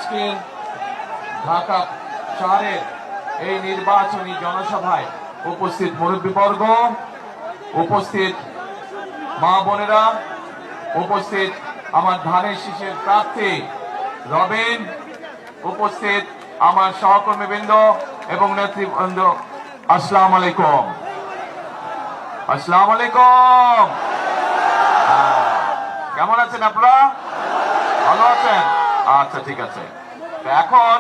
আজকের ঢাকা শহরের এই নির্বাচনী জনসভায় উপস্থিত মুরব্বীবর্গ, উপস্থিত মা বোনেরা, উপস্থিত আমার ধানের শীষের প্রার্থী রবিন, উপস্থিত আমার সহকর্মীবৃন্দ এবং নেতৃবৃন্দ, আসসালামু আলাইকুম। আসসালামু আলাইকুম। কেমন আছেন আপনারা? ভালো আছেন? আচ্ছা, ঠিক আছে। এখন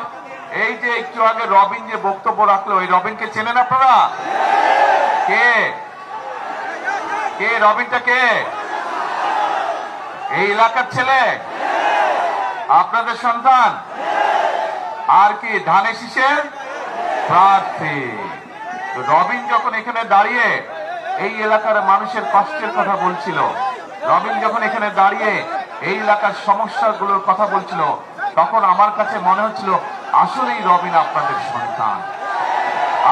এই যে একটু আগে রবিন যে বক্তব্য রাখলো, এই রবিনকে চেনেন আপনারা? কে কে রবিনটা? কে? এই এলাকার ছেলে? আপনাদের সন্তান? আর কি ধানের শীষের প্রার্থী? রবিন যখন এখানে দাঁড়িয়ে এই এলাকার মানুষের কষ্টের কথা বলছিল, রবিন যখন এখানে দাঁড়িয়ে এই এলাকার সমস্যাগুলোর কথা বলছিল, তখন আমার কাছে মনে হচ্ছিল আসলেই রবিন আপনাদের সন্তান,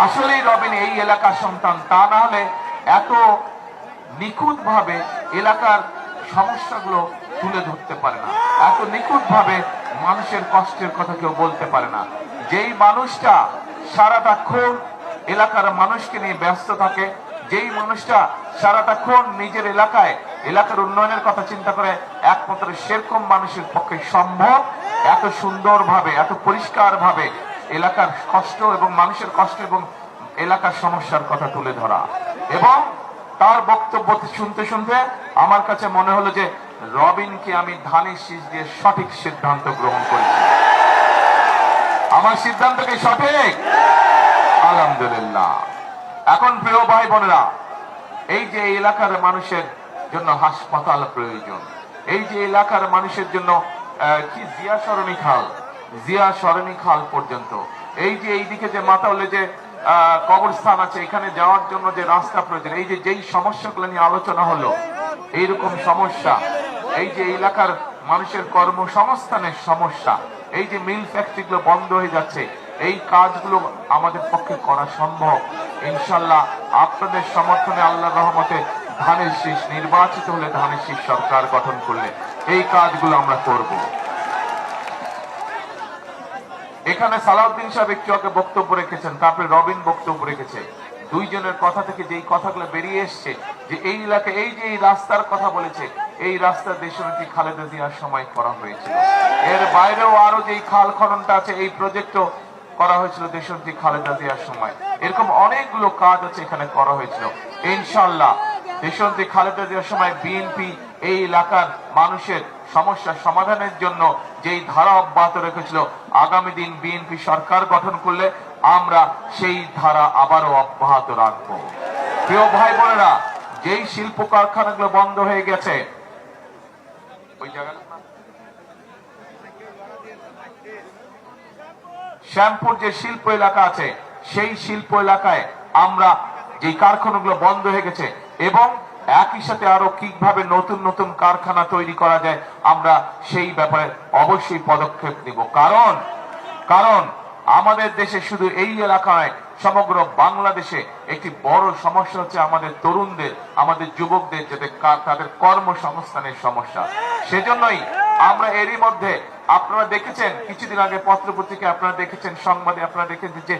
আসলেই রবিন এই এলাকার সন্তান। তা না হলে এত নিখুঁত ভাবে এলাকার সমস্যাগুলো তুলে ধরতে পারে না, এত নিখুঁত ভাবে মানুষের কষ্টের কথা কেউ বলতে পারে না। যেই মানুষটা সারাটাক্ষণ এলাকার মানুষকে নিয়ে ব্যস্ত থাকে, যেই মানুষটা সারাটাক্ষণ নিজের এলাকার উন্নয়নের কথা চিন্তা করে, একমাত্র সেরকম মানুষের পক্ষে সম্ভব এত সুন্দরভাবে, এত পরিষ্কার ভাবে এলাকার কষ্ট এবং মানুষের কষ্ট এবং এলাকার সমস্যার কথা তুলে ধরা। এবং তার বক্তব্য শুনতে শুনতে আমার কাছে মনে হলো যে রবিনকে আমি ধানের শীষ দিয়ে সঠিক সিদ্ধান্ত গ্রহণ করেছি। আমার সিদ্ধান্ত কি সঠিক? আলহামদুলিল্লাহ। এখন প্রিয় ভাই বোনেরা, এই যে এলাকার মানুষের জন্য হাসপাতাল প্রয়োজন, এই যে এলাকার মানুষের জন্য কি জিয়া সরণী খাল পর্যন্ত, এই যে এইদিকে যে মাতাউলে যে কবরস্থান আছে, এখানে যাওয়ার জন্য যে রাস্তা প্রয়োজন, এই যে যেই সমস্যাগুলো নিয়ে আলোচনা হলো, এইরকম সমস্যা, এই যে এলাকার মানুষের কর্মসংস্থানের সমস্যা, এই যে মিল ফ্যাক্টরিগুলো বন্ধ হয়ে যাচ্ছে, এই কাজগুলো আমাদের পক্ষে করা সম্ভব ইনশাল্লাহ। আপনাদের সমর্থনে, আল্লাহর রহমতে ধানের শীষ নির্বাচিত হলে, ধানের শীষ সরকার গঠন করলে এই কাজগুলো আমরা করব। এখানে সালাউদ্দিন সাহেব একটু আগে বক্তব্য রেখেছেন, তারপরে রবিন বক্তব্য রেখেছে। দুইজনের কথা থেকে যেই কথাগুলো বেরিয়ে এসছে, যে এই এলাকায় এই যে এই রাস্তার কথা বলেছে, এই রাস্তা দেশনেত্রী খালেদা জিয়ার সময় করা হয়েছিল। এর বাইরেও আরো যেই খাল খননটা আছে, এই প্রজেক্টও করা হয়েছিল দেশনেত্রী খালেদা জিয়ার সময়। এরকম অনেকগুলো কাজ আছে এখানে করা হয়েছিল। ইনশাআল্লাহ দেশনেত্রী খালেদা জিয়ার সময় বিএনপি এই এলাকার মানুষের সমস্যা সমাধানের জন্য যেই ধারা অব্যাহত রেখেছিল, আগামী দিন বিএনপি সরকার গঠন করলে আমরা সেই ধারা আবারও অব্যাহত রাখবো। প্রিয় ভাই বোনেরা, যেই শিল্প কারখানাগুলো বন্ধ হয়ে গেছে, ওই জায়গাটা শ্যামপুর যে শিল্প এলাকা আছে, সেই শিল্প এলাকায় আমরা যে কারখানাগুলো বন্ধ হয়ে গেছে, এবং একই সাথে আরো কিভাবে নতুন নতুন কারখানা তৈরি করা যায়, আমরা সেই ব্যাপারে অবশ্যই পদক্ষেপ নিব। কারণ আমাদের দেশে শুধু এই এলাকায়, সমগ্র বাংলাদেশে একটি বড় সমস্যা হচ্ছে আমাদের তরুণদের, আমাদের যুবকদের, যাতে তাদের কর্মসংস্থানের সমস্যা। সেজন্যই আমরা এরই মধ্যে আপনারা দেখেছেন, কিছুদিন আগে পত্রপত্রিকায় আপনারা দেখেছেন, সংবাদে আপনারা দেখেছেন যে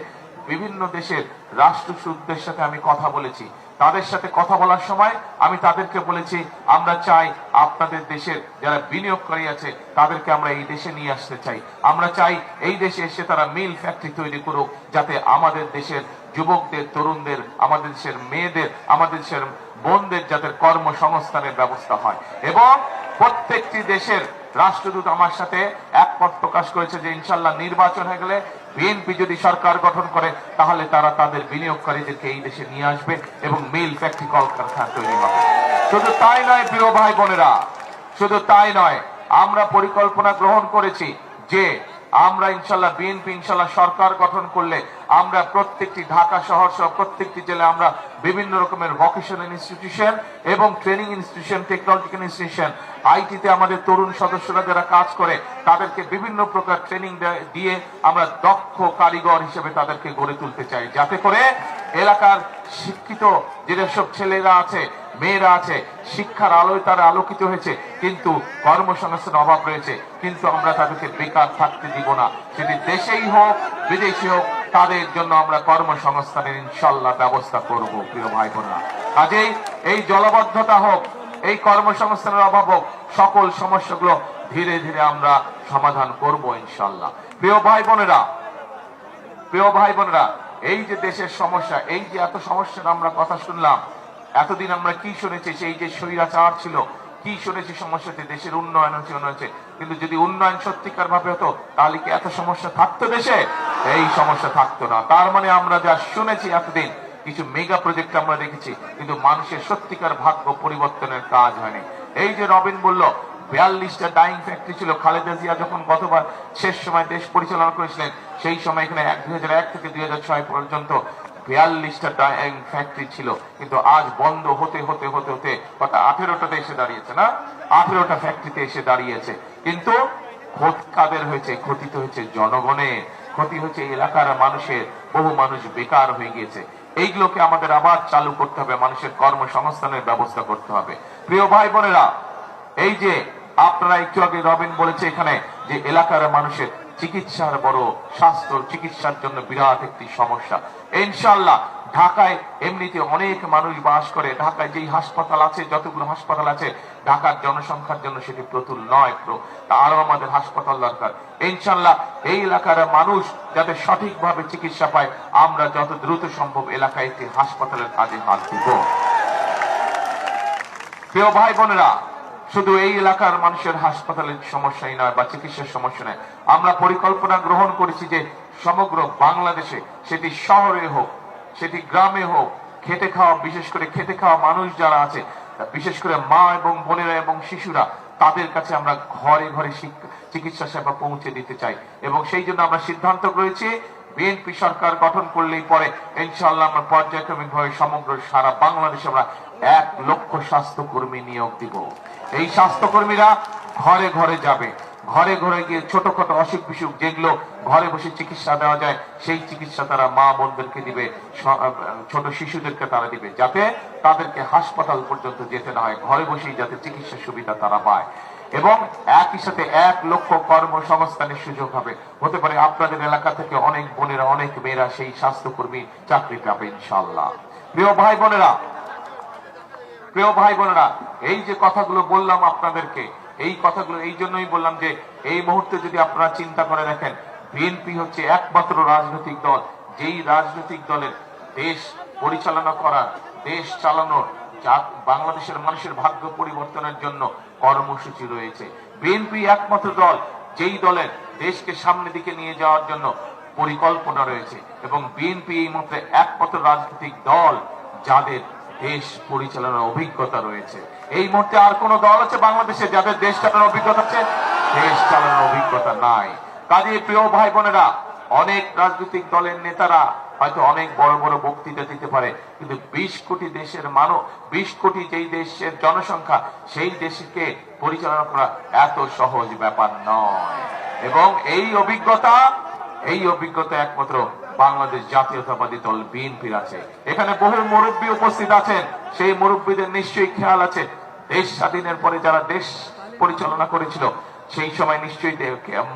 বিভিন্ন দেশের রাষ্ট্রদূতদের সাথে আমি কথা বলেছি। তাদের সাথে কথা বলার সময় আমি তাদেরকে বলেছি, আমরা চাই আপনাদের দেশের যারা বিনিয়োগকারী আছে তাদেরকে আমরা এই দেশে নিয়ে আসতে চাই। আমরা চাই এই দেশে এসে তারা মিল ফ্যাক্টরি তৈরি করুক, যাতে আমাদের দেশের যুবকদের, তরুণদের, আমাদের দেশের মেয়েদের, আমাদের দেশের বোনদের যাতে কর্মসংস্থানের ব্যবস্থা হয়। এবং প্রত্যেকটি দেশের রাষ্ট্রদূত আমার সাথে একমত প্রকাশ করেছে যে ইনশাল্লাহ নির্বাচন হয়ে গেলে বিএনপি যদি সরকার গঠন করে, তাহলে তারা তাদের বিনিয়োগকারীদেরকে এই দেশে নিয়ে আসবে এবং মিল ফ্যাক্টরি কলকারখানা তৈরি হবে। শুধু তাই নয় প্রিয় ভাই বোনেরা, শুধু তাই নয়, আমরা পরিকল্পনা গ্রহণ করেছি যে আমরা ইনশাল্লাহ বিএনপি ইনশাল্লাহ সরকার গঠন করলে আমরা প্রত্যেকটি ঢাকা শহর সহ প্রত্যেকটি জেলায় আমরা বিভিন্ন রকমের ভোকেশনাল ইনস্টিটিউশন এবং ট্রেনিং ইনস্টিটিউশন, টেকনোলজিক্যাল ইনস্টিটিউশন, আইটিতে আমাদের তরুণ সদস্যরা যারা কাজ করে তাদেরকে বিভিন্ন প্রকার ট্রেনিং দিয়ে আমরা দক্ষ কারিগর হিসেবে তাদেরকে গড়ে তুলতে চাই, যাতে করে এলাকার শিক্ষিত যেসব ছেলেরা আছে, মেয়েরা আছে, শিক্ষার আলোয় তারা আলোকিত হয়েছে, কিন্তু কর্মসংস্থানের অভাব রয়েছে, কিন্তু আমরা তাদেরকে বেকার থাকতে দিব না। সেটি দেশেই হোক বিদেশি হোক, তাদের জন্য আমরা কর্মসংস্থানের ইনশাল্লাহ ব্যবস্থা করব। প্রিয় ভাই বোনেরা, কাজেই এই জলবদ্ধতা হোক, এই কর্মসংস্থানের অভাব হোক, সকল সমস্যাগুলো ধীরে ধীরে আমরা সমাধান করব ইনশাল্লাহ। প্রিয় ভাই বোনেরা, প্রিয় ভাই বোনেরা, এই যে দেশের সমস্যা, এই যে এত সমস্যার আমরা কথা শুনলাম, এতদিন আমরা কি শুনেছি? সেই যে স্বৈরাচার ছিল, কি শুনেছি সমস্যাতে? দেশের উন্নয়ন হচ্ছে, কিন্তু যদি উন্নয়ন সত্যিকার ভাবে হতো তাহলে কি এত সমস্যা থাকতো দেশে? এই সমস্যা থাকতো না। তার মানে আমরা যা শুনেছি এতদিন, কিছু মেগা প্রজেক্ট আমরা দেখেছি, কিন্তু মানুষের সত্যিকার ভাগ্য পরিবর্তনের কাজ হয়নি। এই যে রবিন বলল 42টা ডাইং ফ্যাক্টরি ছিল, খালেদা জিয়া যখন গতবার শেষ সময় দেশ পরিচালনা করেছিলেন, সেই সময় এখানে 2001 থেকে 2006 পর্যন্ত 42টা ডাইং ফ্যাক্টরি ছিল, কিন্তু আজ বন্ধ হতে হতে হতে হতে কত 18টাতে এসে দাঁড়িয়েছে না? 18টা ফ্যাক্টরিতে এসে দাঁড়িয়েছে। কিন্তু ক্ষতি কাদের হয়েছে? ক্ষতি তো হয়েছে জনগণের, ক্ষতি হচ্ছে এলাকার মানুষের। বহু মানুষ বেকার হয়ে গিয়েছে। এইগুলোকে আমাদের আবার চালু করতে হবে, মানুষের কর্মসংস্থানের ব্যবস্থা করতে হবে। প্রিয় ভাই বোনেরা, এই যে আপনারা একটু আগে রবিন বলেছে এখানে যে এলাকার মানুষের চিকিৎসার বড়, স্বাস্থ্য চিকিৎসার জন্য বিরাট একটি সমস্যা। ইনশাআল্লাহ ঢাকায় এমনিতে অনেক মানুষ বাস করে, ঢাকায় যেই হাসপাতাল আছে, যতগুলো হাসপাতাল আছে, ঢাকার জনসংখ্যার জন্য সেটি প্রতুল নয়, আরো আমাদের হাসপাতাল দরকার। ইনশাআল্লাহ এই এলাকার মানুষ যাতে সঠিকভাবে চিকিৎসা পায়, আমরা যত দ্রুত সম্ভব এলাকায় একটি হাসপাতালের কাজে হাত দিব। প্রিয় ভাই বোনেরা, শুধু এই এলাকার মানুষের হাসপাতালের সমস্যাই নয় বা চিকিৎসার সমস্যা নয়, আমরা পরিকল্পনা গ্রহণ করেছি যে সমগ্র বাংলাদেশে, সেটি শহরে হোক, সেটি গ্রামে হোক, খেটে খাওয়া, বিশেষ করে খেটে খাওয়া মানুষ যারা আছে, বিশেষ করে মা এবং বোনেরা এবং শিশুরা, তাদের কাছে আমরা ঘরে ঘরে চিকিৎসা সেবা পৌঁছে দিতে চাই। এবং সেই জন্য আমরা সিদ্ধান্ত করেছি, বিএনপি সরকার গঠন করলেই পরে ইনশাআল্লাহ আমরা পর্যায়ক্রমিকভাবে সমগ্র সারা বাংলাদেশে আমরা 1 লক্ষ স্বাস্থ্যকর্মী নিয়োগ দিব। এই স্বাস্থ্যকর্মীরা ঘরে ঘরে যাবে, ঘরে ঘরে গিয়ে ছোটখাটো অসুখ বিসুখ যেগুলো ঘরে বসে চিকিৎসা দেওয়া যায়, সেই চিকিৎসা তারা মা বোনদেরকে দিবে, ছোট শিশুদেরকে তারা দিবে, যাতে তাদেরকে হাসপাতাল পর্যন্ত যেতে না হয়, ঘরে বসেই যাতে চিকিৎসার সুবিধা তারা পায়। এবং একই সাথে 1 লক্ষ কর্মসংস্থানের সুযোগ হবে। হতে পারে আপনাদের এলাকা থেকে অনেক বোনেরা, অনেক মেয়েরা সেই স্বাস্থ্যকর্মী চাকরি পাবে ইনশাআল্লাহ। প্রিয় ভাই বোনেরা, প্রিয় ভাই বোনেরা, এই যে কথাগুলো বললাম আপনাদেরকে, এই কথাগুলো এই জন্যই বললাম যে এই মুহূর্তে যদি আপনারা চিন্তা করে দেখেন, বিএনপি হচ্ছে একমাত্র রাজনৈতিক দল, যেই রাজনৈতিক দলের দেশ পরিচালনা করার, দেশ চালানোর, বাংলাদেশের মানুষের ভাগ্য পরিবর্তনের জন্য কর্মসূচি রয়েছে। বিএনপি একমাত্র দল যেই দলের দেশকে সামনে দিকে নিয়ে যাওয়ার জন্য পরিকল্পনা রয়েছে, এবং বিএনপি এই মুহূর্তে একমাত্র রাজনৈতিক দল যাদের দেশ পরিচালনার অভিজ্ঞতা রয়েছে। এই মুহূর্তে আর কোন দল আছে বাংলাদেশে যাদের দেশ চালানোর অভিজ্ঞতা আছে? দেশ চালানোর অভিজ্ঞতা নাই। কাজে প্রিয় ভাই বোনেরা, অনেক রাজনৈতিক দলের নেতারা হয়তো অনেক বড় বড় বক্তৃতা দিতে পারে, কিন্তু 20 কোটি দেশের মানুষ, 20 কোটি যেই দেশের জনসংখ্যা, সেই দেশকে পরিচালনা করা এত সহজ ব্যাপার নয়। এবং এই অভিজ্ঞতা একমাত্র বাংলাদেশ জাতীয়তাবাদী দল বিএনপির আছে। এখানে বহু মুরব্বী উপস্থিত আছেন, সেই মুরব্বীদের নিশ্চয়ই খেয়াল আছে, দেশ স্বাধীনের পরে যারা দেশ পরিচালনা করেছিল, সেই সময় নিশ্চয়ই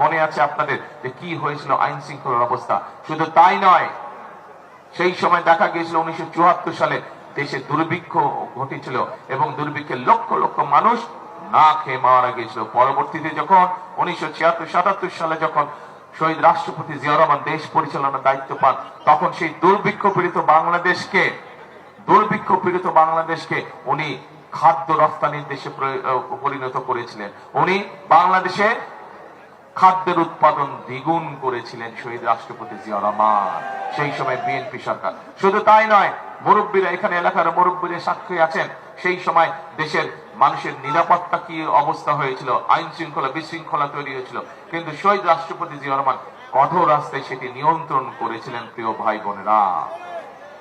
মনে আছে আপনাদের যে কি হয়েছিল আইন শৃঙ্খলার অবস্থা। শুধু তাই নয়, সেই সময় দেখা গিয়েছিল 1974 সালে দেশে দুর্ভিক্ষ ঘটেছিল, এবং দুর্ভিক্ষে লক্ষ লক্ষ মানুষ না খেয়ে মারা গিয়েছিল। পরবর্তীতে যখন 1976-77 সালে যখন শহীদ রাষ্ট্রপতি জিয়া রহমান দেশ পরিচালনার দায়িত্ব পান, তখন সেই দুর্ভিক্ষ পীড়িত বাংলাদেশকে উনি খাদ্য রপ্তানির দেশে পরিণত করেছিলেন। উনি বাংলাদেশে খাদ্যের উৎপাদন দ্বিগুণ করেছিলেন শহীদ রাষ্ট্রপতি জিয়া রহমান, সেই সময় বিএনপি সরকার। শুধু তাই নয়, মুরব্বীরা, এখানে এলাকার মুরব্বীরা সাক্ষী আছেন, সেই সময় দেশের মানুষের নিরাপত্তা কি অবস্থা হয়েছিল, আইন শৃঙ্খলা বিশৃঙ্খলা তৈরি হয়েছিল, কিন্তু শহীদ রাষ্ট্রপতি জিয়া রহমান কঠোর রাস্তায় সেটি নিয়ন্ত্রণ করেছিলেন। প্রিয় ভাই বোনেরা,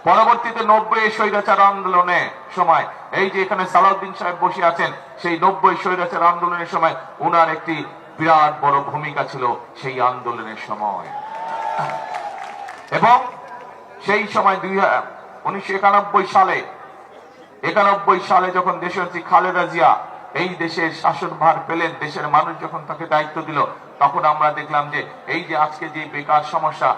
পরবর্তীতে 90 স্বৈরাচার আন্দোলনে সময়, এই যে এখানে সালাউদ্দিন সাহেব বসে আছেন, সেই 90 স্বৈরাচার আন্দোলনের সময় উনার একটি বিরাট বড় ভূমিকা ছিল সেই আন্দোলনের সময়। এবং সেই সময় 1991 সালে যখন দেশনেত্রী খালেদা জিয়া এই দেশের শাসনভার পেলেন, দেশের মানুষ যখন তাকে দায়িত্ব দিল, তখন আমরা দেখলাম যে এই যে আজকে যে বেকার সমস্যা,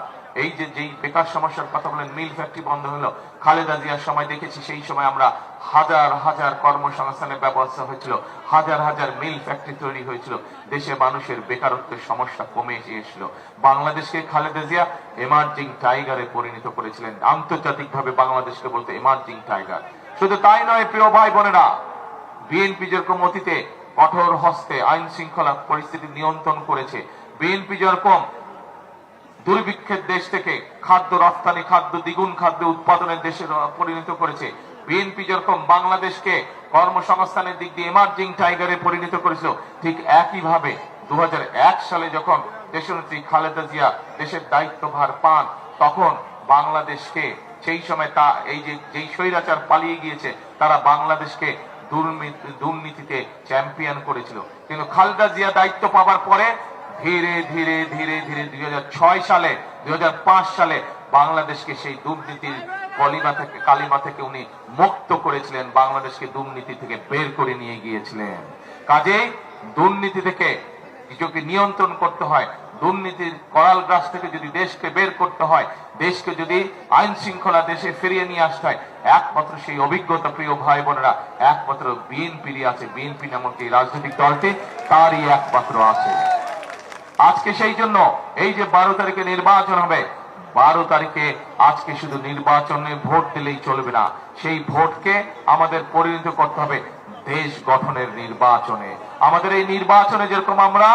এই যে যেই বেকার সমস্যার কথা বলেন, মিল ফ্যাক্টরি বন্ধ হলো, খালেদা জিয়ার সময় দেখেছি সেই সময় আমরা হাজার হাজার কর্মসংস্থানের ব্যবস্থা হয়েছিল, হাজার হাজার মিল ফ্যাক্টরি তৈরি হয়েছিল, দেশে মানুষের বেকারত্বের সমস্যা কমে এসেছিল। বাংলাদেশকে খালেদা জিয়া এমার্জিং টাইগারে পরিণত করেছিলেন, আন্তর্জাতিকভাবে বাংলাদেশকে বলতে এমার্জিং টাইগার। শুধু তাই নয় প্রিয় ভাই বোনেরা, বিএনপি যেরকম অতীতে কঠোর হস্তে আইন শৃঙ্খলা পরিস্থিতি নিয়ন্ত্রণ করেছে, বিএনপি যেরকম দুর্ভিক্ষের দেশ থেকে খাদ্য রপ্তানি, খাদ্য দ্বিগুণ খাদ্য উৎপাদনের দেশে পরিণত করেছে, বিএনপি যেরকম বাংলাদেশকে কর্মসংস্থানের দিক দিয়ে এমার্জিং টাইগারে পরিণত করেছিল, ঠিক একইভাবে 2001 সালে যখন দেশনেত্রী খালেদা জিয়া দেশের দায়িত্বভার পান, তখন বাংলাদেশকে সেই সময় এই যে যেই স্বৈরাচার পালিয়ে গিয়েছে, তারা বাংলাদেশকে দুর্নীতিতে চ্যাম্পিয়ন করেছিল। কিন্তু খালেদা জিয়া দায়িত্ব পাওয়ার পরে ধীরে ধীরে ধীরে ধীরে 2006 সালে 2005 সালে বাংলাদেশকে সেই দুর্নীতির কালিমা থেকে উনি মুক্ত করেছিলেন, বাংলাদেশকে দুর্নীতি থেকে বের করে নিয়ে গিয়েছিলেন। কাজেই দুর্নীতি থেকে নিজেকে নিয়ন্ত্রণ করতে হয়, দুর্নীতির করাল গ্রাস থেকে যদি দেশকে বের করতে হয়, দেশকে যদি আইন শৃঙ্খলা দেশে ফিরিয়ে নিয়ে আসতে হয়, একমাত্র সেই অভিজ্ঞতা প্রিয় ভাই বোনেরা একমাত্র বিএনপিরই আছে। বিএনপি নামক এই রাজনৈতিক দলটি তারই একমাত্র আছে। আজকে সেই জন্য এই যে 12 তারিখে নির্বাচন হবে, 12 তারিখে আজকে শুধু নির্বাচনে ভোট দিলেই চলবে না, সেই ভোটকে আমাদের পরিণত করতে হবে দেশ গঠনের নির্বাচনে। আমাদের এই নির্বাচনে যেরকম আমরা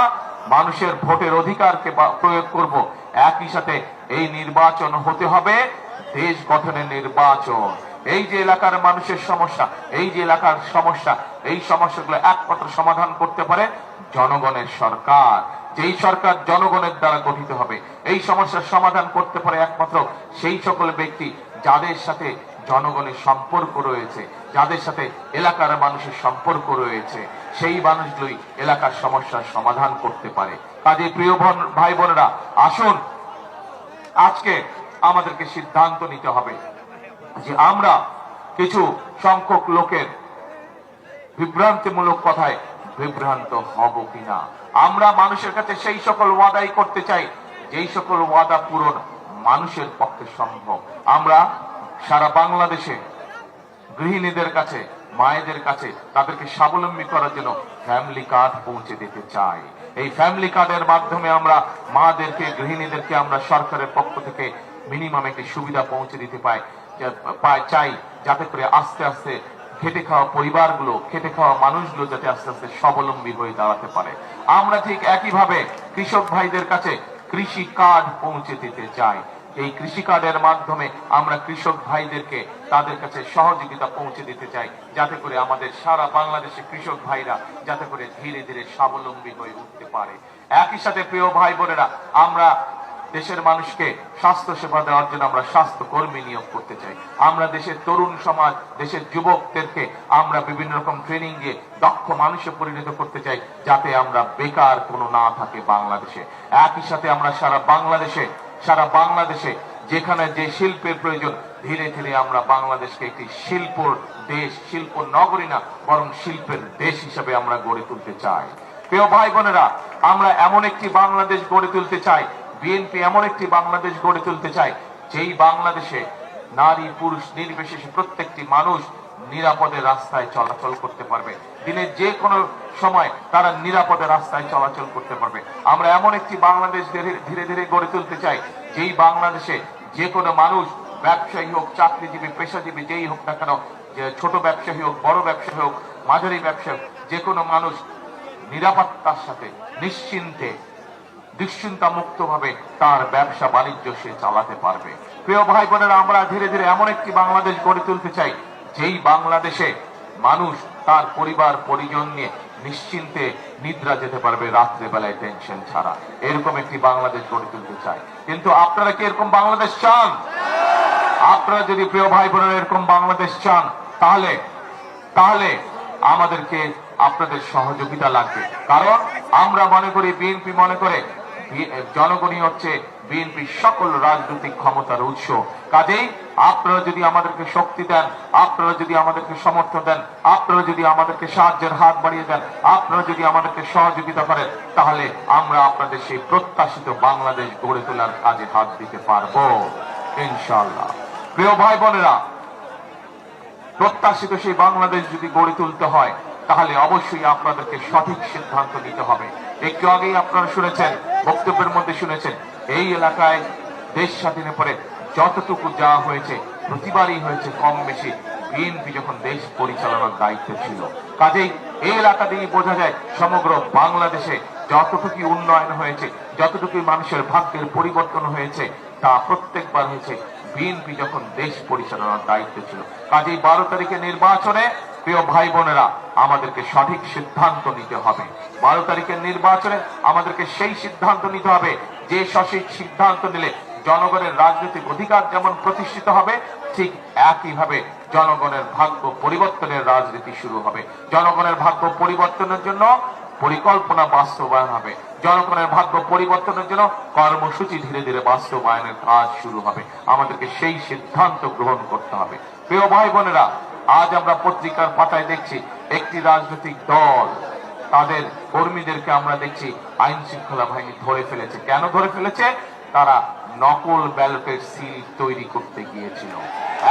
মানুষের ভোটের অধিকারকে প্রয়োগ করব, একই সাথে এই নির্বাচন হতে হবে দেশ গঠনের নির্বাচন। এই যে এলাকার মানুষের সমস্যা, এই যে এলাকার সমস্যা, এই সমস্যাগুলো একমাত্র সমাধান করতে পারে জনগণের সরকার। যেই সরকার জনগণের দ্বারা গঠিত হবে, এই সমস্যার সমাধান করতে পারে একমাত্র সেই সকল ব্যক্তি যাদের সাথে জনগণের সম্পর্ক রয়েছে, যাদের সাথে এলাকার মানুষের সম্পর্ক রয়েছে, সেই মানুষগুলোই এলাকার সমস্যার সমাধান করতে পারে। কাজে প্রিয় ভাই বোনেরা, আসুন আজকে আমাদেরকে সিদ্ধান্ত নিতে হবে যে আমরা কিছু সংখ্যক লোকের বিভ্রান্তিমূলক কথায় বিভ্রান্ত হব কিনা। আমরা মানুষের কাছে সেই সকল ওয়াদাই করতে চাই যেই সকল ওয়াদা পূরণ মানুষের পক্ষে সম্ভব। আমরা সারা বাংলাদেশে গৃহিণীদের কাছে, মায়েদের কাছে তাদেরকে স্বাবলম্বী করার জন্য ফ্যামিলি কার্ড পৌঁছে দিতে চাই। এই ফ্যামিলি কার্ডের মাধ্যমে আমরা মাদেরকে, গৃহিণীদেরকে আমরা সরকারের পক্ষ থেকে মিনিমাম একটি সুবিধা পৌঁছে দিতে চাই, যাতে করে আস্তে আস্তে খেটে খাওয়া পরিবারগুলো, খেটে খাওয়া মানুষগুলো যাতে আস্তে আস্তে স্বাবলম্বী হয়ে দাঁড়াতে পারে। আমরা ঠিক একইভাবে কৃষক ভাইদের কাছে কৃষি কার্ড পৌঁছে দিতে চাই। এই কৃষি কার্ডের মাধ্যমে আমরা কৃষক ভাইদেরকে তাদের কাছে সহযোগিতা পৌঁছে দিতে চাই, যাতে করে আমাদের সারা বাংলাদেশে কৃষক ভাইরা যাতে করে ধীরে ধীরে স্বাবলম্বী হয়ে উঠতে পারে। একই সাথে প্রিয় ভাই বোনেরা, আমরা দেশের মানুষকে স্বাস্থ্য সেবা দেওয়ার জন্য আমরা স্বাস্থ্য কর্মী নিয়োগ করতে চাই। আমরা দেশের তরুণ সমাজ, দেশের যুবকদেরকে আমরা বিভিন্ন রকম ট্রেনিং দিয়ে দক্ষ মানুষে পরিণত করতে চাই, যাতে আমরা বেকার কোনো না থাকে বাংলাদেশে। একই সাথে আমরা সারা বাংলাদেশে যেখানে যে শিল্পের প্রয়োজন, ধীরে ধীরে আমরা বাংলাদেশকে একটি শিল্পর দেশ, শিল্প নগরী না বরং শিল্পের দেশ হিসেবে আমরা গড়ে তুলতে চাই। প্রিয় ভাই বোনেরা, আমরা এমন একটি বাংলাদেশ গড়ে তুলতে চাই, বিএনপি এমন একটি বাংলাদেশ গড়ে তুলতে চায় যেই বাংলাদেশে নারী পুরুষ নির্বিশেষে প্রত্যেকটি মানুষ নিরাপদে রাস্তায় চলাচল করতে পারবে, দিনের যে কোনো সময় তারা নিরাপদে রাস্তায় চলাচল করতে পারবে। আমরা এমন একটি বাংলাদেশ ধীরে ধীরে গড়ে তুলতে চাই যেই বাংলাদেশে যে কোনো মানুষ, ব্যবসায়ী হোক, চাকরিজীবী, পেশাজীবী যেই হোক না কেন, যে ছোট ব্যবসায়ী হোক, বড় ব্যবসায়ী হোক, মাঝারি ব্যবসায়ী হোক, যে কোনো মানুষ নিরাপত্তার সাথে দুশ্চিন্তা মুক্ত ভাবে তার ব্যবসা বাণিজ্য সে চালাতে পারবে। প্রিয় ভাই বোনেরা, আমরা ধীরে ধীরে এমন একটি বাংলাদেশ গড়ে তুলতে চাই যেই বাংলাদেশে মানুষ তার পরিবার পরিজন নিয়ে নিশ্চিন্তে নিদ্রা যেতে পারবে রাত্রে বেলায় টেনশন ছাড়া। এরকম একটি বাংলাদেশ গড়ে তুলতে চাই। কিন্তু আপনারা কি এরকম বাংলাদেশ চান? আপনারা যদি প্রিয় ভাই বোনেরা এরকম বাংলাদেশ চান, তাহলে তাহলে আমাদেরকে আপনাদের সহযোগিতা লাগবে। কারণ আমরা মনে করি, বিএনপি মনে করে জনগণই হচ্ছে বিএনপির সকল রাজনৈতিক ক্ষমতার উৎস। কাজেই আপনারা যদি আমাদেরকে শক্তি দেন, আপনারা যদি আমাদেরকে সমর্থন দেন, আপনারা যদি আমাদেরকে সাহায্যের হাত বাড়িয়ে দেন, আপনারা যদি আমাদেরকে সহযোগিতা করেন, তাহলে আমরা আপনাদের সেই প্রত্যাশিত বাংলাদেশ গড়ে তোলার কাজে হাত দিতে পারবো ইনশাআল্লাহ। প্রিয় ভাই বোনেরা, প্রত্যাশিত সেই বাংলাদেশ যদি গড়ে তুলতে হয়, তাহলে অবশ্যই আপনাদেরকে সঠিক সিদ্ধান্ত নিতে হবে। একটু আগেই আপনারা শুনেছেন, বক্তব্যের মধ্যে শুনেছেন, এই এলাকায় দেশ স্বাধীনের পরে যতটুকু যা হয়েছে প্রতিবারই হয়েছে কম বেশি বিএনপি যখন দেশ পরিচালনার দায়িত্ব ছিল। কাজেই এই এলাকা দিয়ে বোঝা যায় সমগ্র বাংলাদেশে যতটুকু উন্নয়ন হয়েছে, যতটুকু মানুষের ভাগ্যের পরিবর্তন হয়েছে, তা প্রত্যেকবার হয়েছে বিএনপি যখন দেশ পরিচালনার দায়িত্ব ছিল। কাজেই 12 তারিখে নির্বাচনে প্রিয় ভাই বোনেরা আমাদেরকে সঠিক সিদ্ধান্ত নিতে হবে। 12 তারিখের নির্বাচনে আমাদেরকে সেই সিদ্ধান্ত নিতে হবে যে সঠিক সিদ্ধান্ত নিলে জনগণের রাজনৈতিক অধিকার যেমন প্রতিষ্ঠিত হবে, ঠিক একইভাবে জনগণের ভাগ্য পরিবর্তনের রাজনীতি শুরু হবে। জনগণের ভাগ্য পরিবর্তনের জন্য পরিকল্পনা বাস্তবায়ন হবে। জনগণের ভাগ্য পরিবর্তনের জন্য কর্মসূচি ধীরে ধীরে বাস্তবায়নের কাজ শুরু হবে। আমাদেরকে সেই সিদ্ধান্ত গ্রহণ করতে হবে। প্রিয় ভাই বোনেরা, আজ আমরা পত্রিকার পাতায় দেখছি একটি রাজনৈতিক দল তাদের কর্মীদেরকে আমরা দেখছি আইন শৃঙ্খলা বাহিনী ধরে ফেলেছে। কেন ধরে ফেলেছে? তারা নকল ব্যালটের সিল তৈরি করতে গিয়েছিল।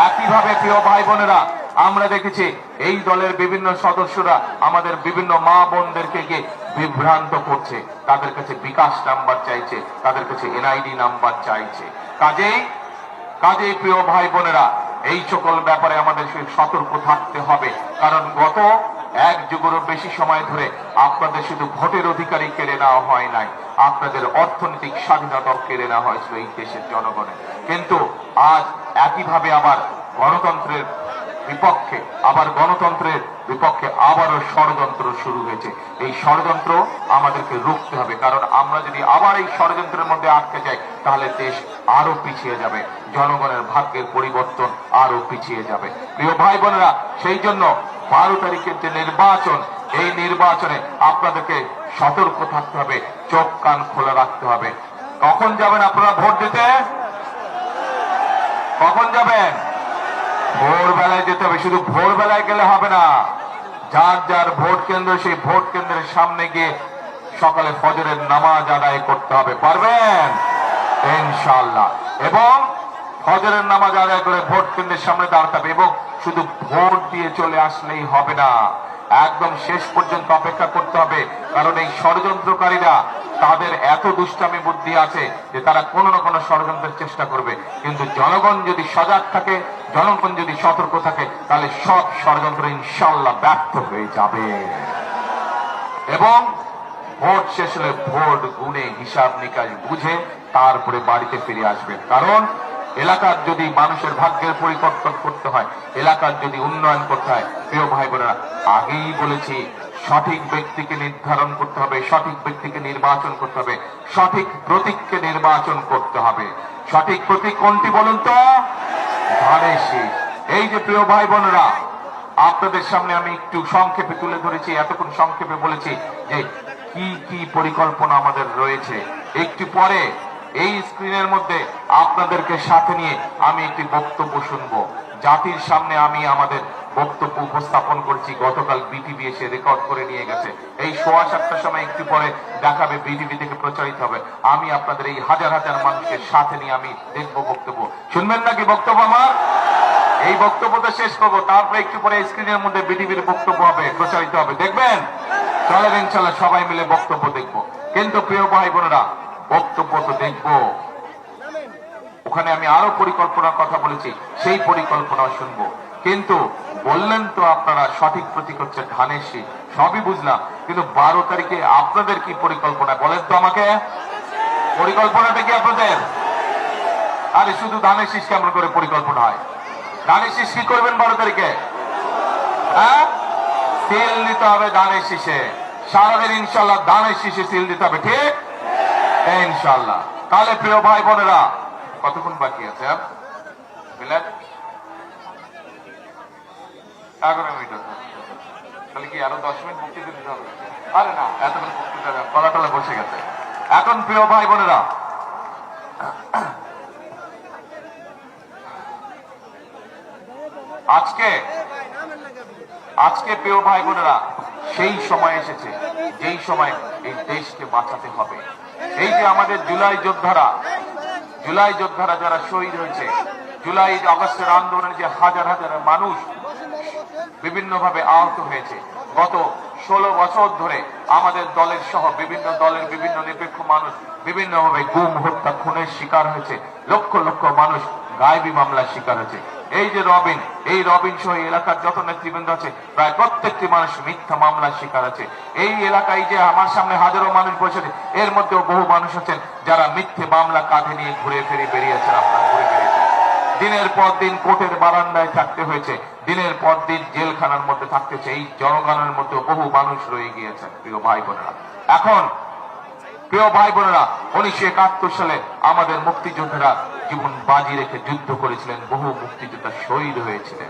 একইভাবে প্রিয় ভাই বোনেরা, আমরা দেখেছি এই দলের বিভিন্ন সদস্যরা আমাদের বিভিন্ন মা বোনদেরকে গিয়ে বিভ্রান্ত করছে, তাদের কাছে বিকাশ নাম্বার চাইছে, তাদের কাছে এনআইডি নাম্বার চাইছে। কাজেই প্রিয় ভাই বোনেরা, এই সকল ব্যাপারে আমাদের সতর্ক থাকতে হবে। কারণ গত 1 যুগেরও বেশি সময় ধরে আপনাদের শুধু ভোটের অধিকারই কেড়ে নেওয়া হয় নাই, আপনাদের অর্থনৈতিক স্বাধীনতাও কেড়ে নেওয়া হয়েছিল এই দেশের জনগণের। কিন্তু আজ একইভাবে আবার গণতন্ত্রের বিপক্ষে আবারও ষড়যন্ত্র শুরু হয়েছে। এই ষড়যন্ত্র আমাদেরকে রুখতে হবে। কারণ আমরা যদি আবার এই ষড়যন্ত্রের মধ্যে আটকে যাই, তাহলে দেশ আরো পিছিয়ে যাবে, জনগণের ভাগ্যের পরিবর্তন আরো পিছিয়ে যাবে। প্রিয় ভাই বোনেরা, সেই জন্য 12 তারিখের যে নির্বাচন, এই নির্বাচনে আপনাদেরকে সতর্ক থাকতে হবে, চোখ কান খোলা রাখতে হবে। কখন যাবেন আপনারা ভোট দিতে? কখন যাবেন? ভোরবেলায় যেতে হবে। শুধু ভোরবেলায় গেলে হবে না, যার যার ভোট কেন্দ্র, সেই ভোট কেন্দ্রের সামনে গিয়ে সকালে ফজরের নামাজ আদায় করতে হবে। পারবেন ইনশাআল্লাহ। এবং ফজরের নামাজ আদায় করে ভোট কেন্দ্রের সামনে দাঁড়াতে হবে। এবং শুধু ভোট দিয়ে চলে আসলেই হবে না, একদম শেষ পর্যন্ত অপেক্ষা করতে হবে। কারণ এই ষড়যন্ত্রকারীরা, তাদের এত দুষ্টামি বুদ্ধি আছে যে তারা কোনো না কোনো ষড়যন্ত্রের চেষ্টা করবে। কিন্তু জনগণ যদি সজাগ থাকে, জনগণ যদি সতর্ক থাকে, তাহলে সব ষড়যন্ত্র ইনশাআল্লাহ ব্যর্থ হয়ে যাবে। এবং ভোট শেষ হলে ভোট গুনে হিসাব নিকাশ বুঝে তারপরে বাড়িতে ফিরে আসবেন। কারণ এলাকার যদি মানুষের ভাগ্যের পরিবর্তন করতে হয়, এলাকার যদি উন্নয়ন করতে হয়, প্রিয় ভাই বোনেরা, আগেই বলেছি সঠিক ব্যক্তিকে নির্ধারণ করতে হবে, সঠিক ব্যক্তিকে নির্বাচন করতে হবে, সঠিক প্রতীককে নির্বাচন করতে হবে। সঠিক প্রতীক কোনটি বলুন তো? ধানের শীষ। এই যে প্রিয় ভাই বোনেরা, আপনাদের সামনে আমি একটু সংক্ষেপে তুলে ধরেছি, এতক্ষণ সংক্ষেপে বলেছি যে কি কি পরিকল্পনা আমাদের রয়েছে। একটু পরে এই স্ক্রিনের মধ্যে আপনাদেরকে সাথে নিয়ে আমি একটি বক্তব্য শুনবো। জাতির সামনে আমি আমাদের বক্তব্য উপস্থাপন করছি, গতকাল বিটিভি এসে রেকর্ড করে নিয়ে গেছে। এই 7:15 সময় একটু পরে দেখাবে, বিটিভি থেকে প্রচারিত হবে। আমি আপনাদের এই হাজার হাজার মানুষকে সাথে নিয়ে আমি দেখবো বক্তব্য। শুনবেন নাকি বক্তব্য আমার? এই বক্তব্যটা শেষ করবো, তারপরে একটু পরে স্ক্রিনের মধ্যে বিটিভির বক্তব্য হবে, প্রচারিত হবে, দেখবেন। চলেন ইনশাআল্লাহ সবাই মিলে বক্তব্য দেখবো। কিন্তু প্রিয় ভাই বোনেরা, বক্তব্য তো দেখবো, ওখানে আমি আরো পরিকল্পনার কথা বলেছি, সেই পরিকল্পনা শুনবো। কিন্তু বললেন তো আপনারা সঠিক প্রতীক হচ্ছে ধানের শীষ, সবই বুঝলাম, কিন্তু 12 তারিখে আপনাদের কি পরিকল্পনা বলেন তো আমাকে? পরিকল্পনাটা কি আপনাদের? আরে শুধু ধানের শীষ কেমন করে পরিকল্পনা হয়? ধানের শীষ কি করবেন 12 তারিখে? হ্যাঁ, সিল দিতে হবে ধানের শীষে। সারাদিন ইনশাল্লাহ ধানের শীষে সিল দিতে হবে, ঠিক ইনশাল্লাহ। তাহলে প্রিয় ভাই বোনেরা, কতক্ষণ বাকি আছে? বুঝলেন, 11 মিনিট আছে। তাহলে কি আরো 10 মিনিট বক্তৃতা দিতে হবে? আরে না, এতক্ষণ বক্তৃতা গলা টলা বসে গেছে। এখন প্রিয় ভাই বোনেরা, আজকে প্রিয় ভাই বোনেরা সেই সময় এসেছে যেই সময় এই দেশকে বাঁচাতে হবে। এই যে আমাদের জুলাই যোদ্ধারা যারা শহীদ হয়েছে, জুলাই আগস্টের আন্দোলনে যে হাজার হাজার মানুষ বিভিন্ন ভাবে আহত হয়েছে, গত 16 বছর ধরে আমাদের দলের সহ বিভিন্ন দলের বিভিন্ন নিরপেক্ষ মানুষ বিভিন্ন ভাবে গুম, হত্যা, খুনের শিকার হয়েছে। লক্ষ লক্ষ মানুষ গায়েবী মামলার শিকার হয়েছে। এই যে রবিন সহ এলাকার যত নেতৃবৃন্দ আছে, প্রায় প্রত্যেকটি মানুষ মিথ্যা মামলার শিকার আছে। এই এলাকায় যে আমার সামনে হাজারো মানুষ বসেছে, এর মধ্যেও বহু মানুষ আছেন যারা মিথ্যে মামলা কাঁধে নিয়ে ঘুরে ফিরে বেরিয়েছেন। আপনারা ঘুরে বেরিয়েছেন, দিনের পর দিন কোর্টের বারান্দায় থাকতে হয়েছে, দিনের পর দিন জেলখানার মধ্যে থাকতে হয়েছে। এই জনগণের মধ্যে বহু মানুষ রয়ে গিয়েছেন। প্রিয় ভাই বোনেরা, এখন প্রিয় ভাই বোনেরা, 1971 সালে আমাদের মুক্তিযোদ্ধারা জীবন বাজি রেখে যুদ্ধ করেছিলেন, বহু মুক্তিযোদ্ধা শহীদ হয়েছিলেন।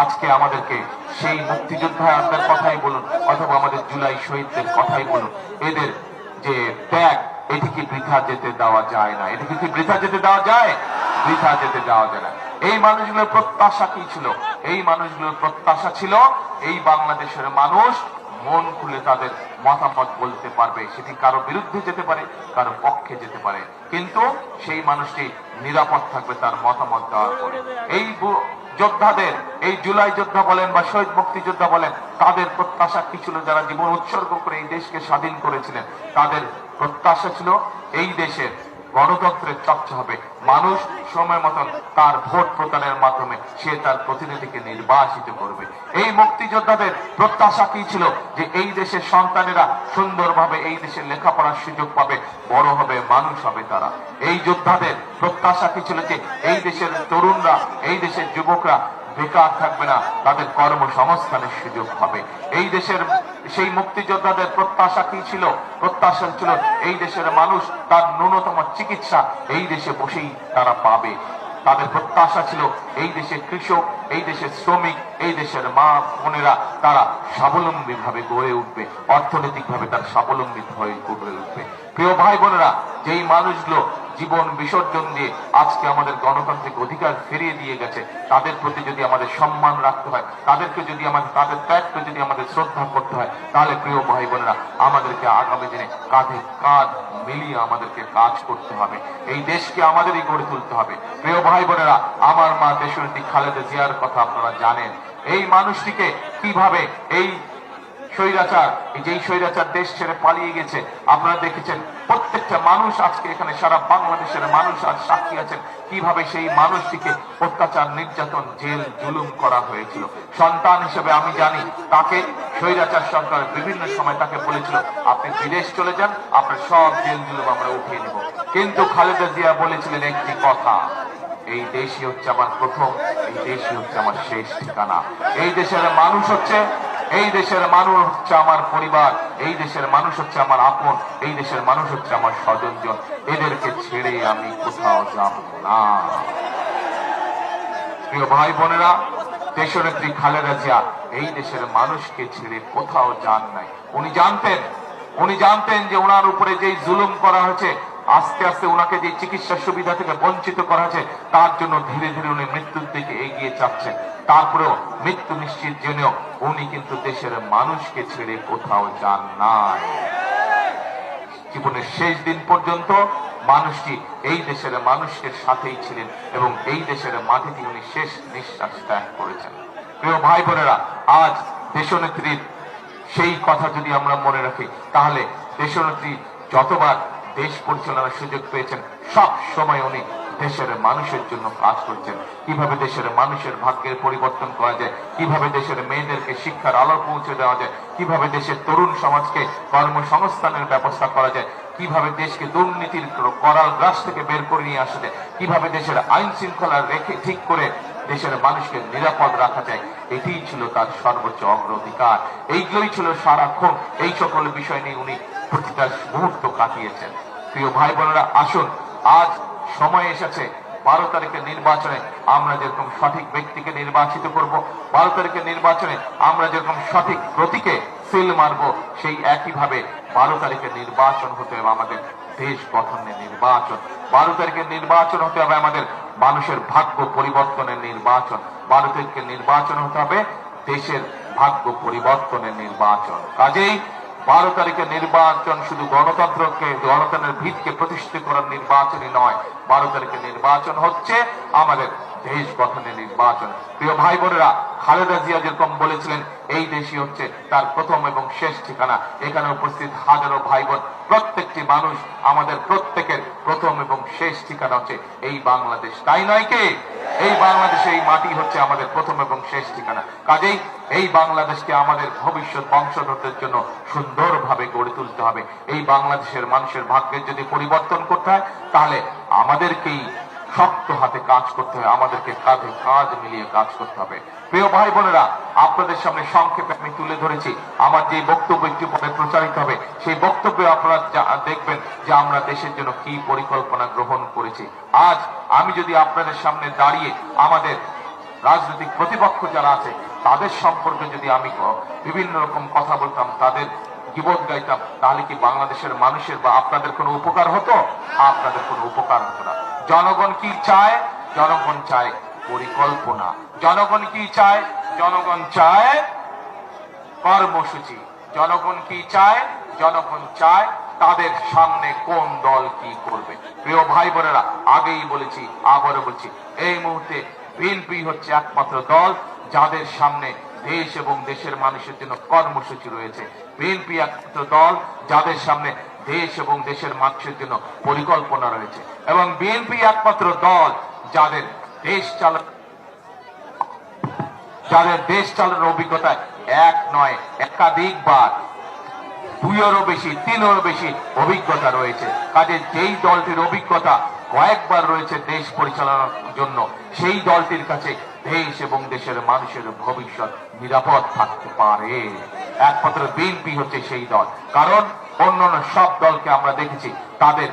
আজকে আমাদেরকে সেই মুক্তিযোদ্ধাদের কথাই বলুন অথবা আমাদের জুলাই শহীদদের কথাই বলুন, এদের যে ত্যাগ, এটি কি বৃথা যেতে দেওয়া যায় না? এটি কি বৃথা যেতে দেওয়া যায়? বৃথা যেতে দেওয়া যায় না। এই মানুষগুলোর প্রত্যাশা কি ছিল? এই মানুষগুলোর প্রত্যাশা ছিল এই বাংলাদেশের মানুষ মন খুলে তাদের মতামত বলতে পারবে। সেটি কারো বিরুদ্ধে যেতে পারে, কারো পক্ষে যেতে পারে, কিন্তু সেই মানুষটি নিরাপদ থাকবে তার মতামত দেওয়ার পরে। এই যোদ্ধাদের, এই জুলাই যোদ্ধা বলেন বা শহীদ মুক্তিযোদ্ধা বলেন, তাদের প্রত্যাশা কি ছিল? যারা জীবন উৎসর্গ করে এই দেশকে স্বাধীন করেছিলেন, তাদের প্রত্যাশা ছিল এই দেশের গণতন্ত্রের চর্চা হবে। মানুষ সময় মতন তার ভোট প্রদানের মাধ্যমে সে তার প্রতিনিধিকে নির্বাচিত করবে। এই মুক্তিযোদ্ধাদের প্রত্যাশা কি ছিল? যে এই দেশের সন্তানেরা সুন্দরভাবে এই দেশের লেখাপড়ার সুযোগ পাবে, বড় হবে, মানুষ হবে তারা। এই যোদ্ধাদের প্রত্যাশা কি ছিল? যে এই দেশের তরুণরা, এই দেশের যুবকরা বেকার থাকবে না, তাদের কর্মসংস্থানের সুযোগ হবে। এই দেশের সেই মুক্তিযোদ্ধাদের প্রত্যাশা কি ছিল? প্রত্যাশা ছিল এই দেশের মানুষ তার ন্যূনতম চিকিৎসা এই দেশে বসেই তারা পাবে। তাদের প্রত্যাশা ছিল এই দেশের কৃষক, এই দেশের শ্রমিক, এই দেশের মা বোনেরা তারা স্বাবলম্বী ভাবে গড়ে উঠবে, অর্থনৈতিক ভাবে তার স্বাবলম্বী হয়ে গড়ে উঠবে। প্রিয় ভাই বোনেরা, যেই মানুষগুলো জীবন বিসর্জন দিয়ে আজকে আমাদের গণতান্ত্রিক অধিকার ফিরিয়ে দিয়ে গেছে, তাদের প্রতি যদি আমাদের সম্মান রাখতে হয়, তাদেরকে যদি আমাদের তাদের ত্যাগকে যদি আমাদের শ্রদ্ধা করতে হয়, তাহলে প্রিয় ভাই বোনেরা আমাদেরকে আগামী দিনে কাঁধে কাঁধ মিলিয়ে আমাদেরকে কাজ করতে হবে। এই দেশকে আমাদেরই গড়ে তুলতে হবে। প্রিয় ভাই বোনেরা, আমার মা দেশনেত্রী খালেদা জিয়ার কথা আপনারা জানেন। এই মানুষটিকে কিভাবে এই স্বৈরাচার, যেই স্বৈরাচার দেশ ছেড়ে পালিয়ে গেছে, আপনারা দেখেছেন প্রত্যেকটা মানুষ আজকে এখানে সারা বাংলাদেশের মানুষ আজ সাক্ষী আছেন কিভাবে সেই মানুষটিকে অত্যাচার, নির্যাতন, জেল জুলুম করা হয়েছিল। সন্তান হিসেবে আমি জানি তাকে স্বৈরাচার সরকার বিভিন্ন সময় তাকে বলেছিল আপনি বিদেশ চলে যান, আপনার সব জেল জুলুম আমরা উঠিয়ে নেব। কিন্তু খালেদা জিয়া বলেছিলেন একটি কথা, এই দেশই হচ্ছে আমার প্রথম, এই দেশই হচ্ছে আমার শেষ ঠিকানা। এই দেশের মানুষ হচ্ছে আমার পরিবার, এই দেশের মানুষ হচ্ছে আমার আপন, এই দেশের মানুষ হচ্ছে আমার স্বজনজন। এদেরকে ছেড়ে আমি কোথাও যাব না। প্রিয় ভাই বোনেরা, দেশনেত্রী খালেদা জিয়া এই দেশের মানুষকে ছেড়ে কোথাও যান নাই। উনি জানতেন যে ওনার উপরে যেই জুলুম করা হয়েছে, আস্তে আস্তে ওনাকে যে চিকিৎসা সুবিধা থেকে বঞ্চিত করা হয়েছে, তার জন্য ধীরে ধীরে উনি মৃত্যুর দিকে এগিয়ে যাচ্ছেন। তারপরেও মৃত্যু নিশ্চিত জেনেও উনি কিন্তু দেশের মানুষকে ছেড়ে কোথাও যান নাই। জীবনের শেষ দিন পর্যন্ত মানুষটি এই দেশের মানুষের সাথেই ছিলেন এবং এই দেশের মাটিতে উনি শেষ নিঃশ্বাস ত্যাগ করেছেন। প্রিয় ভাই বোনেরা, আজ দেশনেত্রীর সেই কথা যদি আমরা মনে রাখি, তাহলে দেশনেত্রী যতবার দেশ পরিচালনার সুযোগ পেয়েছেন, সব সময় উনি দেশের মানুষের জন্য কাজ করছেন। কিভাবে দেশের মানুষের ভাগ্যের পরিবর্তন করা যায়, কিভাবে দেশের মেয়েদেরকে শিক্ষার আলো পৌঁছে দেওয়া যায়, কিভাবে দেশের তরুণ সমাজকে কর্মসংস্থানের ব্যবস্থা করা যায়, কিভাবে দেশকে দুর্নীতির করাল গ্রাস থেকে বের করে নিয়ে আসা যায়, কিভাবে দেশের আইন শৃঙ্খলা রেখে ঠিক করে দেশের মানুষকে নিরাপদ রাখা যায়, এটিই ছিল তার সর্বোচ্চ অগ্রাধিকার। এইগুলোই ছিল সারাক্ষণ, এই সকল বিষয় নিয়ে উনি প্রতিটা মুহূর্ত কাটিয়েছেন। প্রিয় ভাই বোনেরা, আসুন আজ সময় এসেছে 12 তারিখের নির্বাচনে আমরা যেরকম সঠিক ব্যক্তিকে নির্বাচিত করব, 12 তারিখের নির্বাচনে আমরা যেরকম সঠিক প্রতীকে সিল মারব, সেই একইভাবে 12 তারিখের নির্বাচন হতে হবে আমাদের দেশ গঠনের নির্বাচন। 12 তারিখের নির্বাচন হতে হবে আমাদের মানুষের ভাগ্য পরিবর্তনের নির্বাচন। 12 তারিখের নির্বাচন হতে হবে দেশের ভাগ্য পরিবর্তনের নির্বাচন। কাজেই 12 তারিখের নির্বাচন শুধু গণতন্ত্রের ভিতকে প্রতিষ্ঠিত করার নির্বাচনই নয়, 12 তারিখের নির্বাচন হচ্ছে আমাদের দেশ গঠনের নির্বাচন। প্রিয় ভাই বোনেরা, খালেদা জিয়া যেরকম বলেছিলেন এই দেশই হচ্ছে তার প্রথম এবং শেষ ঠিকানা। এখানে উপস্থিত হাজারো ভাই বোন, প্রত্যেকটি মানুষ, আমাদের প্রত্যেকের প্রথম এবং শেষ ঠিকানা হচ্ছে এই বাংলাদেশ, তাই নয় কি? এই বাংলাদেশে এই মাটি হচ্ছে আমাদের প্রথম এবং শেষ ঠিকানা। কাজেই এই বাংলাদেশকে আমাদের ভবিষ্যৎ বংশধরদের জন্য সুন্দরভাবে গড়ে তুলতে হবে। এই বাংলাদেশের মানুষের ভাগ্যের যদি পরিবর্তন করতে হয়, তাহলে আমাদেরকেই শক্ত হাতে কাজ করতে হবে, আমাদেরকে কাঁধে কাঁধ মিলিয়ে কাজ করতে হবে। প্রিয় ভাই বোনেরা, আপনাদের সামনে সংক্ষেপে আমি তুলে ধরেছি আমার যে বক্তব্য একটু পরে প্রচারিত হবে, সেই বক্তব্যে আপনারা দেখবেন যে আমরা দেশের জন্য কি পরিকল্পনা গ্রহণ করেছি। আজ আমি যদি আপনাদের সামনে দাঁড়িয়ে আমাদের রাজনৈতিক প্রতিপক্ষ যারা আছে তাদের সম্পর্কে যদি আমি বিভিন্ন রকম কথা বলতাম, তাদের গীবত গাইতাম, তাহলে কি বাংলাদেশের মানুষের বা আপনাদের কোনো উপকার হতো? আপনাদের কোনো উপকার হতো না। জনগণ কি চায়? জনগণ চায় পরিকল্পনা। জনগণ কি চায়? জনগণ চায় কর্মসূচি। জনগণ কি চায়? জনগণ চায় তাদের সামনে কোন দল কি করবে। প্রিয় ভাই বোনেরা, আগেই বলেছি, আবারও বলছি, এই মুহূর্তে বিএনপি হচ্ছে একমাত্র দল যাদের সামনে দেশ এবং দেশের মানুষের জন্য কর্মসূচি রয়েছে। বিএনপি একমাত্র দল যাদের সামনে দেশ এবং দেশের মানুষের জন্য পরিকল্পনা রয়েছে, এবং বিএনপি একমাত্র দল যাদের দেশ চালানোর অভিজ্ঞতা এক নয়, একাধিকবার, 2-এরও বেশি, 3-এরও বেশি অভিজ্ঞতা রয়েছে। কাজে যেই দলটির অভিজ্ঞতা কয়েকবার রয়েছে দেশ পরিচালনার জন্য, সেই দলটির কাছে দেশ এবং দেশের মানুষের ভবিষ্যৎ নিরাপদ থাকতে পারে। একমাত্র বিএনপি হচ্ছে সেই দল। কারণ অন্যান্য সব দলকে আমরা দেখেছি, তাদের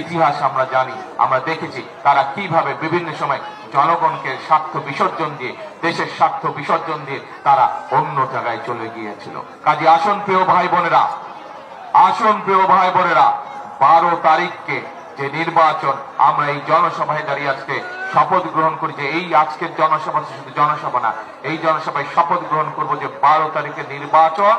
ইতিহাস আমরা জানি, আমরা দেখেছি তারা কিভাবে বিভিন্ন সময় জনগণকে স্বার্থ বিসর্জন দিয়ে, দেশের স্বার্থ বিসর্জন দিয়ে তারা অন্য জায়গায় চলে গিয়েছিল। কাজে আসুন প্রিয় ভাই বোনেরা, আসুন প্রিয় ভাই বোনেরা, 12 তারিখকে যে নির্বাচন, আমরা এই জনসভায় দাঁড়িয়ে আজকে শপথ গ্রহণ করি যে এই আজকের জনসভা শুধু জনসভা না, এই জনসভায় শপথ গ্রহণ করব যে 12 তারিখের নির্বাচন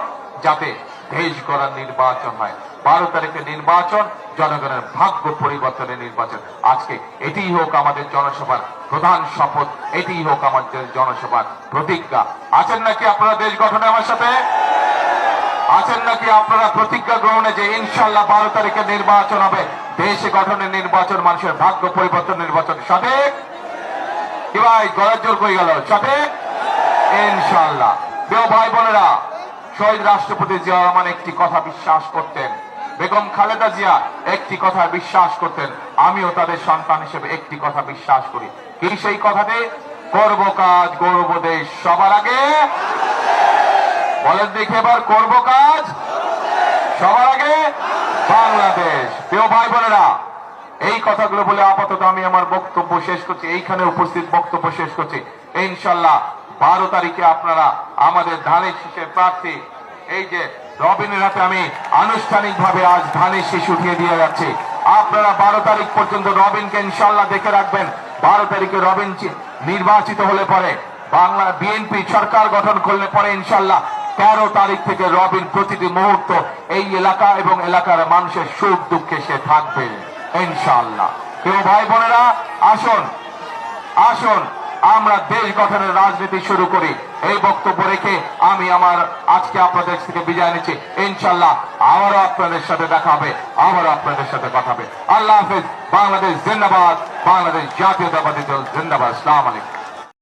যাতে দেশ গড়ার নির্বাচন হয়। 12 তারিখের নির্বাচন জনগণের ভাগ্য পরিবর্তনের নির্বাচন। আজকে এটিই হোক আমাদের জনসভার প্রধান শপথ, এটিই হোক আমাদের জনসভার প্রতিজ্ঞা। আছেন নাকি আপনারা দেশ গঠনে আমার সাথে? আছেন নাকি আপনারা প্রতিজ্ঞা গ্রহণে যে ইনশাল্লাহ 12 তারিখের নির্বাচন হবে দেশ গঠনের নির্বাচন, মানুষের ভাগ্য পরিবর্তন নির্বাচন? সঠিক কি ভাই? গলার জোর হয়ে গেল, সঠিক ইনশাল্লাহ। প্রিয় ভাই বোনেরা, শহীদ রাষ্ট্রপতি জিয়া রহমান একটি কথা বিশ্বাস করতেন, বেগম খালেদা জিয়া একটি কথা বিশ্বাস করতেন, আমিও তাদের সন্তান হিসেবে একটি কথা বিশ্বাস করি। কি সেই কথাতে? করব কাজ, গড়ব দেশ, সবার আগে বলেন দেখে এবার, করব কাজ, সবার আগে বাংলাদেশ। প্রিয় ভাই বোনেরা, এই কথাগুলো বলে আপাতত আমি আমার বক্তব্য শেষ করছি, এইখানে উপস্থিত বক্তব্য শেষ করছি। ইনশাল্লাহ 12 তারিখে আপনারা আমাদের ধানের শীষের প্রার্থী এই যে রবিনের হাতে আমি আনুষ্ঠানিকভাবে আজ ধানের শীষ উঠিয়ে দিয়ে যাচ্ছি। আপনারা 12 তারিখ পর্যন্ত রবিনকে ইনশাল্লাহ দেখে রাখবেন। 12 তারিখে রবিন নির্বাচিত হলে পরে, বাংলা বিএনপি সরকার গঠন করলে পরে ইনশাল্লাহ 13 তারিখ থেকে রবিন প্রতিটি মুহূর্ত এই এলাকা এবং এলাকার মানুষের সুখ দুঃখে সে থাকবে ইনশাল্লাহ। প্রিয় ভাই বোনেরা, আসুন আসুন আমরা দেশ গঠনের রাজনীতি শুরু করি। এই বক্তব্য রেখে আমি আমার আজকে আপনাদের থেকে বিদায় নিচ্ছি। ইনশাল্লাহ আবারও আপনাদের সাথে দেখা হবে, আবারও আপনাদের সাথে কথা হবে। আল্লাহ হাফেজ। বাংলাদেশ জিন্দাবাদ, বাংলাদেশ জাতীয়তাবাদী দল জিন্দাবাদ। আসসালামু আলাইকুম।